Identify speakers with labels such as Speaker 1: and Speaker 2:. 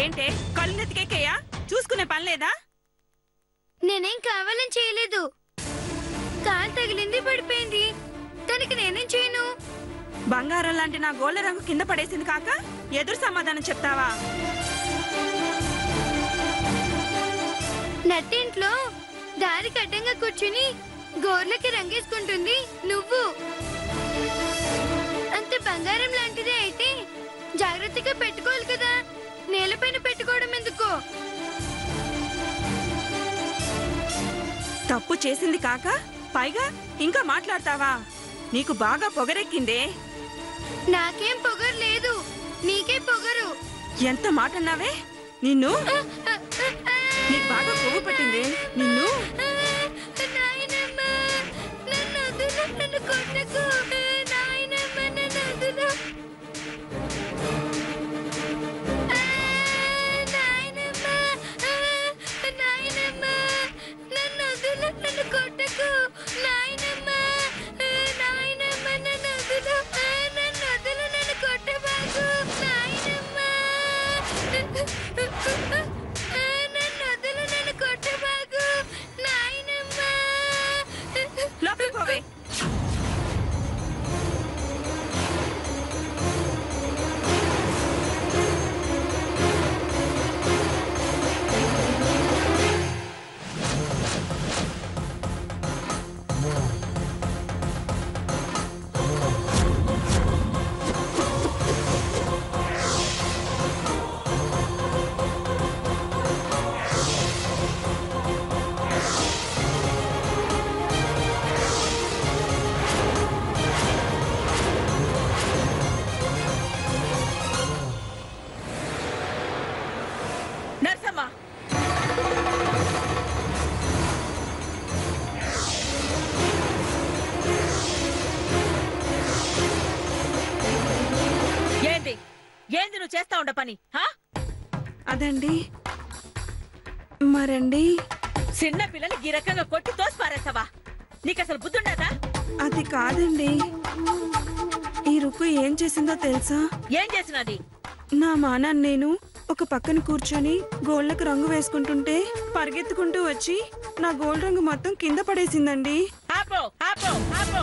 Speaker 1: ఏంటే కళ్ళు నెత్తికెక్కయ్యా? చూసుకునే పని లేదా?
Speaker 2: నేనేం కావాలని చేయలేదు. కాలు తగిలింది, పడిపోయింది. దానికి నేనేం చేయను?
Speaker 1: బంగారం లాంటి నా గోళ్ళ రంగు కింద పడేసింది కాక ఎదురు సమాధానం చెప్తావా?
Speaker 2: నట్టింట్లో దారికి అడ్డంగా కూర్చుని గోర్లకి రంగేసుకుంటుంది నువ్వు. అంత బంగారం లాంటిదే అయితే జాగ్రత్తగా పెట్టుకోవాలి కదా. నేలపైన పెట్టుకోవడం ఎందుకో?
Speaker 1: తప్పు చేసింది కాక పైగా ఇంకా మాట్లాడతావా? నీకు బాగా పొగరెక్కిందే.
Speaker 2: నాకేం పొగరు లేదు, నీకే పొగరు.
Speaker 1: ఎంత మాట అన్నావే? నిన్ను నీకు బాగా కొవ్వు పట్టిందే. నిన్ను
Speaker 3: ఏంది నువ్వు చేస్తా ఉండ పని?
Speaker 1: అదండి మరండి.
Speaker 3: చిన్న పిల్లని ఈ రకంగా కొట్టి తోసి పారేస్తావా? నీకు అసలు బుద్ధుండదా?
Speaker 1: అది కాదండి. ఈ రుక్కు ఏం చేసిందో తెలుసా?
Speaker 3: ఏం చేసినది?
Speaker 1: నా మానాన్ని నేను ఒక పక్కన కూర్చొని గోళ్లకు రంగు వేసుకుంటుంటే పరిగెత్తుకుంటూ వచ్చి నా గోల్డ్ రంగు మొత్తం కింద పడేసిందండి.
Speaker 3: ఆపో ఆపో ఆపో